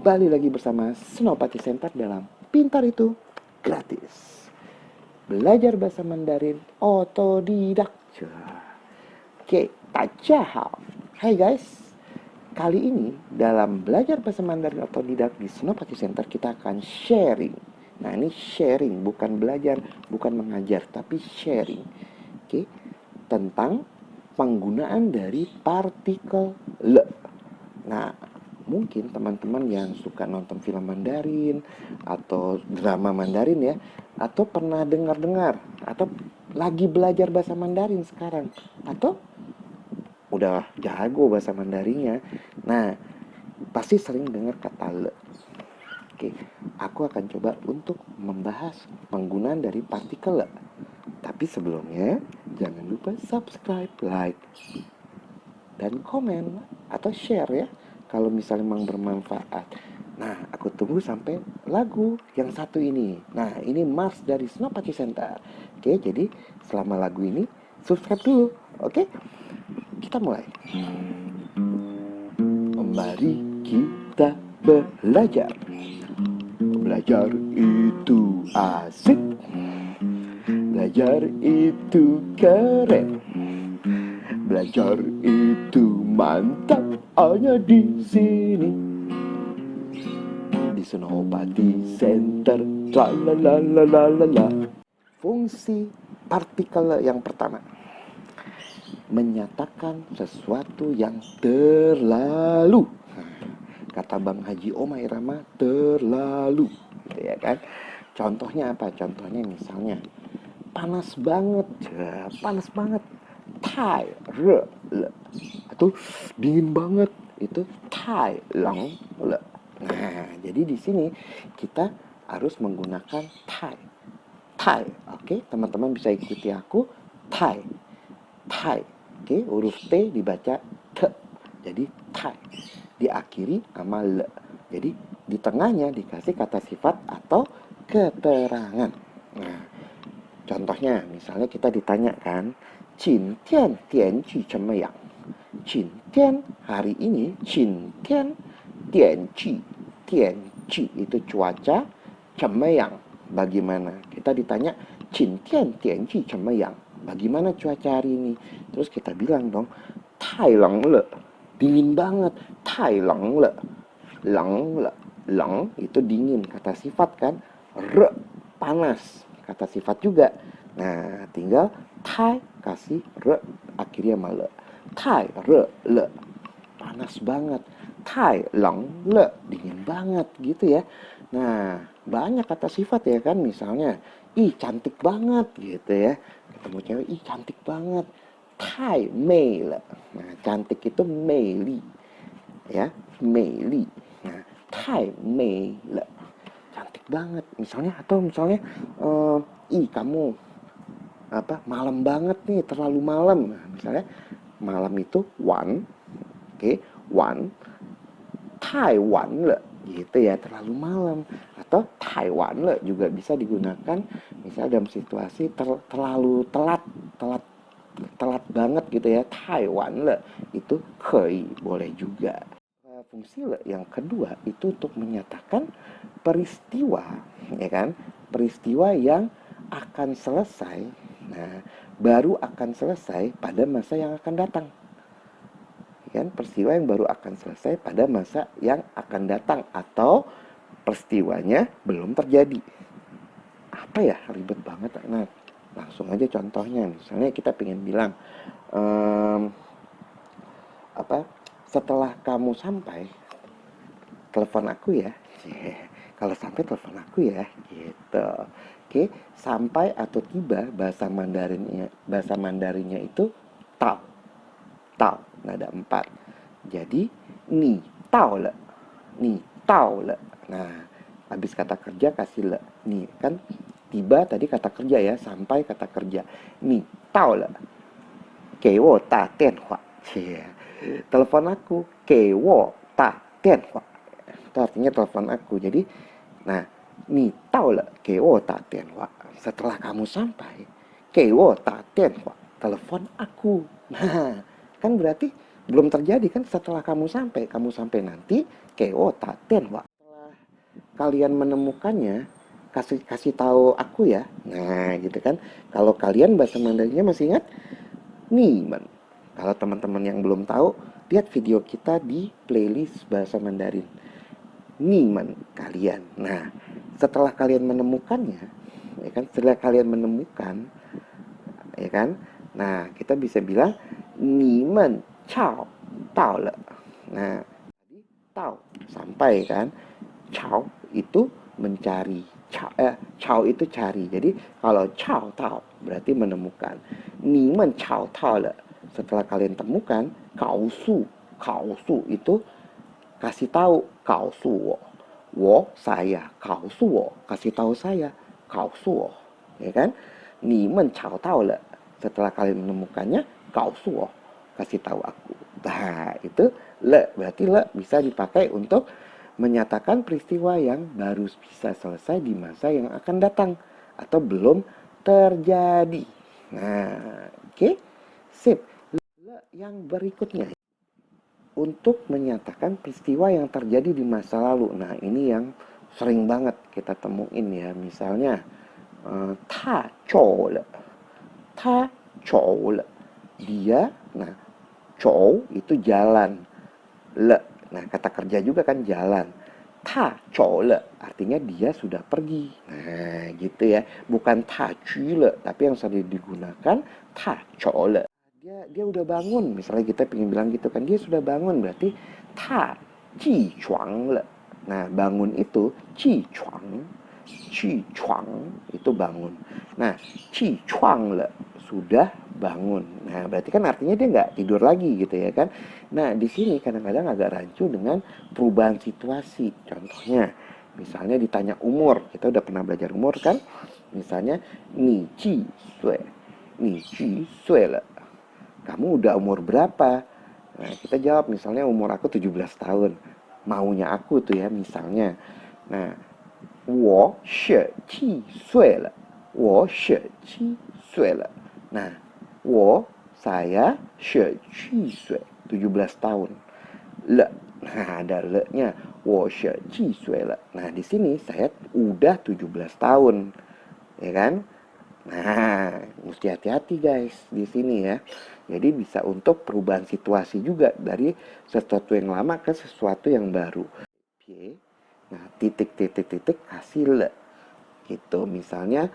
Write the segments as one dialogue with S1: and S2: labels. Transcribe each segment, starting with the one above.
S1: kembali lagi bersama Senopati Center dalam Pintar Itu Gratis. Belajar bahasa Mandarin otodidak. Oke, tajahal. Hai guys, kali ini dalam belajar bahasa Mandarin otodidak di Senopati Center kita akan sharing. Nah, ini sharing, bukan belajar, bukan mengajar, tapi sharing. Oke, tentang penggunaan dari partikel le. Nah, mungkin teman-teman yang suka nonton film Mandarin atau drama Mandarin ya, atau pernah dengar-dengar, atau lagi belajar bahasa Mandarin sekarang, atau udah jago bahasa Mandarinnya. Nah, pasti sering dengar kata le. Oke, aku akan coba untuk membahas penggunaan dari partikel le. Tapi sebelumnya, jangan lupa subscribe, like, dan komen atau share ya, kalau misalnya memang bermanfaat. Nah, aku tunggu sampai lagu yang satu ini. Nah, ini Mars dari Senopati Center. Oke, jadi selama lagu ini subscribe dulu. Oke, kita mulai. Mari kita belajar. Belajar itu asik. Belajar itu keren. Belajar itu mantap, hanya di sini di Senopati Center. Tralalalala. Fungsi partikel yang pertama, menyatakan sesuatu yang terlalu. Kata Bang Haji Oma Irama, terlalu, gitu ya kan? Contohnya apa? Contohnya misalnya panas banget, panas banget. Tai re le. Atau dingin banget, itu tai lang le. Nah, jadi di sini kita harus menggunakan tai. Tai, oke? Teman-teman bisa ikuti aku. Tai. Tai. Oke, huruf T dibaca te. Jadi tai. Diakhiri sama le. Jadi di tengahnya dikasih kata sifat atau keterangan. Nah, contohnya misalnya kita ditanyakan, Qin tian dian qi怎么样? Qin tian hari ini, Qin tian dian qi itu cuaca, 怎么样 bagaimana? Kita ditanya Qin tian dian qi 怎么样? Bagaimana cuaca hari ini? Terus kita bilang dong, 太冷了 dingin banget, 太冷了 冷了 冷itu dingin, kata sifat kan. Re panas, kata sifat juga. Nah, tinggal tai kasih re akhirnya sama le. Tai re le panas banget. Tai lang le dingin banget gitu ya. Nah, banyak kata sifat ya kan, misalnya ih cantik banget gitu ya. Ketemu cewek, ih cantik banget. Tai mei le. Nah, cantik itu mei li. Ya, mei li. Nah, tai mei le. Cantik banget misalnya, atau misalnya ih kamu apa malam banget nih, terlalu malam. Nah, misalnya malam itu wan, oke, wan, Taiwan le, gitu ya, terlalu malam. Atau Taiwan le juga bisa digunakan misalnya dalam situasi terlalu telat banget gitu ya. Taiwan le itu kei, boleh juga. Fungsi le yang kedua itu untuk menyatakan peristiwa, ya kan? Peristiwa yang akan selesai. Nah, baru akan selesai pada masa yang akan datang. Kan, peristiwa yang baru akan selesai pada masa yang akan datang, atau peristiwanya belum terjadi. Apa ya, ribet banget. Nah, langsung aja contohnya. Misalnya kita pengen bilang setelah kamu sampai telepon aku ya. Kalau sampai telepon aku ya, gitu. Oke, sampai atau tiba bahasa Mandarinnya itu tao. Tao, nada 4. Jadi ni tao le. Ni tao le. Nah, habis kata kerja kasih le. Ni kan tiba tadi kata kerja ya, sampai kata kerja. Ni tao le. Ge wo da dian hua. Telepon aku. Ge wo da dian hua. Itu artinya telepon aku. Jadi, nah, ni tao le, ge wo da dian hua. Setelah kamu sampai, ge wo da dian hua. Telepon aku. Nah, kan berarti belum terjadi kan, setelah kamu sampai nanti, ge wo da dian hua. kalian menemukannya, kasih kasih tahu aku ya. Nah, gitu kan. Kalau kalian bahasa Mandarinnya masih ingat? Niman. Kalau teman-teman yang belum tahu, lihat video kita di playlist bahasa Mandarin. Niman kalian. Nah, setelah kalian menemukannya, ya kan? Setelah kalian menemukan, ya kan? Nah, kita bisa bilang niman cao tao le. Nah, tadi tao sampai kan? Cao itu mencari. Cao itu cari. Jadi kalau cao tao berarti menemukan. Niman cao tao le. Setelah kalian temukan, kau su itu kasih tahu, kau su wo saya, kau su wo kasih tahu saya, kau su wo, ya kan? Ni men chao tao le. Setelah kalian menemukannya, kau su wo kasih tahu aku. Nah, itu le berarti le bisa dipakai untuk menyatakan peristiwa yang baru bisa selesai di masa yang akan datang atau belum terjadi. Nah, oke, sip. Le yang berikutnya untuk menyatakan peristiwa yang terjadi di masa lalu. Nah, ini yang sering banget kita temuin ya. Misalnya, ta chou le. Ta chou le. Dia, nah, chou itu jalan. Le, nah kata kerja juga kan jalan. Ta chou le, artinya dia sudah pergi. Nah, gitu ya. Bukan ta chu le, tapi yang sering digunakan ta chou le. Dia udah bangun, misalnya kita pengen bilang gitu kan, dia sudah bangun berarti ta ji chuang le. Nah, bangun itu ji chuang itu bangun. Nah, ji chuang le sudah bangun. Nah, berarti kan artinya dia nggak tidur lagi gitu ya kan. Nah, di sini kadang-kadang agak rancu dengan perubahan situasi. Contohnya, misalnya ditanya umur, kita udah pernah belajar umur kan. Misalnya ni ji sui le. Kamu udah umur berapa? Nah, kita jawab misalnya umur aku 17 tahun. Maunya aku tuh ya misalnya. Nah, 我17岁了. 我17岁了. Nah, saya 17 tahun. Le. Nah, ada le-nya. 我17岁了. Nah, di sini saya udah 17 tahun. Ya kan? Nah, mesti hati-hati guys di sini ya. Jadi bisa untuk perubahan situasi juga dari sesuatu yang lama ke sesuatu yang baru. Nah, titik kasih le. Gitu. Misalnya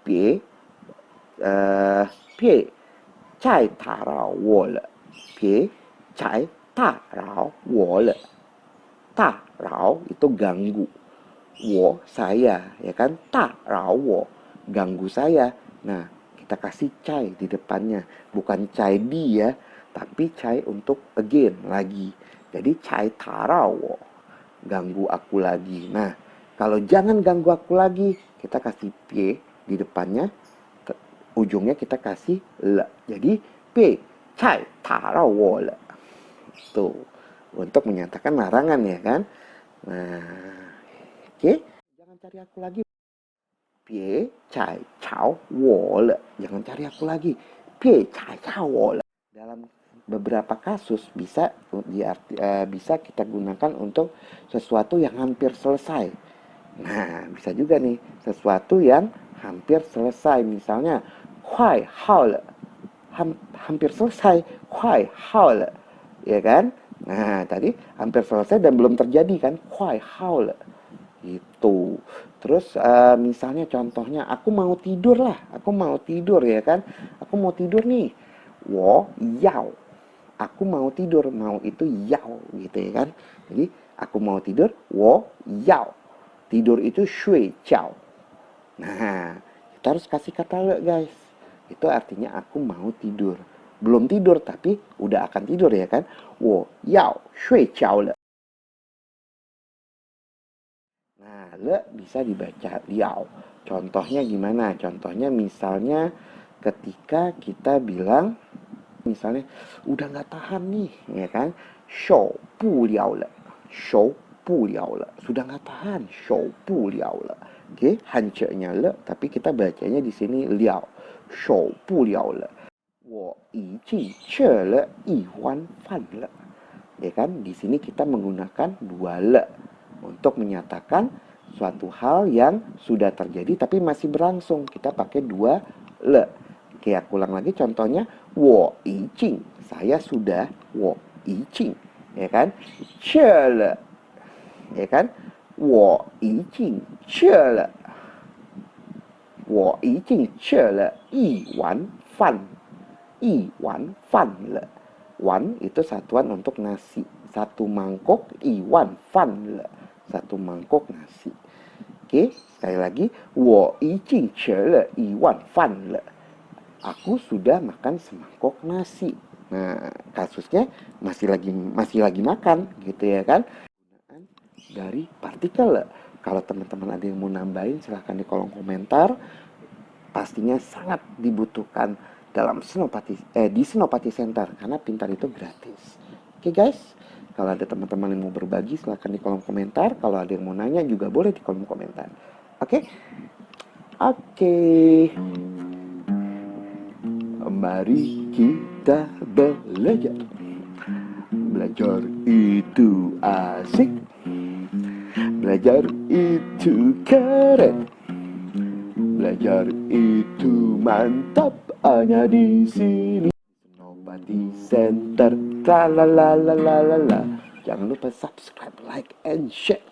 S1: pie cai tarao wo le. Pie cai tarao wo le. Tarao itu ganggu. Wo saya ya kan tarao wo ganggu saya. Nah, kita kasih cai di depannya, bukan cai di ya, tapi cai untuk again lagi. Jadi cai tarao, ganggu aku lagi. Nah, kalau jangan ganggu aku lagi, kita kasih pie di depannya, ujungnya kita kasih le. Jadi pie cai tarao wo le. Tuh, untuk menyatakan larangan ya kan. Nah, oke, jangan cari aku lagi. Pie cai cao wo le. Jangan cari aku lagi. Pie cai cao wo le. Dalam beberapa kasus bisa bisa kita gunakan untuk sesuatu yang hampir selesai. Nah, bisa juga nih sesuatu yang hampir selesai. Misalnya, kuai hao le. Hampir selesai. Kuai hao le. Ya kan? Nah, tadi hampir selesai dan belum terjadi kan? Kuai hao le. Gitu. Terus misalnya contohnya aku mau tidur lah, aku mau tidur ya kan, aku mau tidur nih, wo yao, aku mau tidur, mau itu yao gitu ya kan, jadi aku mau tidur, wo yao, tidur itu shui jiao. Nah, kita harus kasih kata le guys, itu artinya aku mau tidur, belum tidur tapi udah akan tidur ya kan, wo yao shui jiao le. Nah, le bisa dibaca liao. Contohnya gimana? Contohnya misalnya ketika kita bilang, misalnya udah nggak tahan nih, ya kan? Shou bu liao le. Shou bu liao le. Sudah nggak tahan. Shou bu liao le. Oke, hancurnya le, tapi kita bacanya di sini liao. Shou bu liao le. Wo yi ji che le yi huan fan le. Ya kan? Di sini kita menggunakan dua le untuk menyatakan suatu hal yang sudah terjadi tapi masih berlangsung. Kita pakai dua le. Oke, aku ulang lagi contohnya. 我已经, saya sudah. 我已经, ya kan? 去了, ya kan? 我已经去了. 我已经吃了一碗饭. 一碗饭了. Wan itu satuan untuk nasi. Satu mangkok, 一碗饭了. Satu mangkok nasi. Oke, sekali lagi. 我已经吃了一碗饭了. Aku sudah makan semangkok nasi. Nah, kasusnya masih lagi makan gitu ya kan. Dari partikel. Kalau teman-teman ada yang mau nambahin silahkan di kolom komentar. Pastinya sangat dibutuhkan dalam di Senopati Center karena Pintar itu gratis. Oke guys, kalau ada teman-teman yang mau berbagi silahkan di kolom komentar. Kalau ada yang mau nanya juga boleh di kolom komentar. Oke. Mari kita belajar. Belajar itu asik. Belajar itu keren. Belajar itu mantap. Hanya di sini Senopati Center. Tra la la la la la la. Jangan lupa subscribe, like, and share.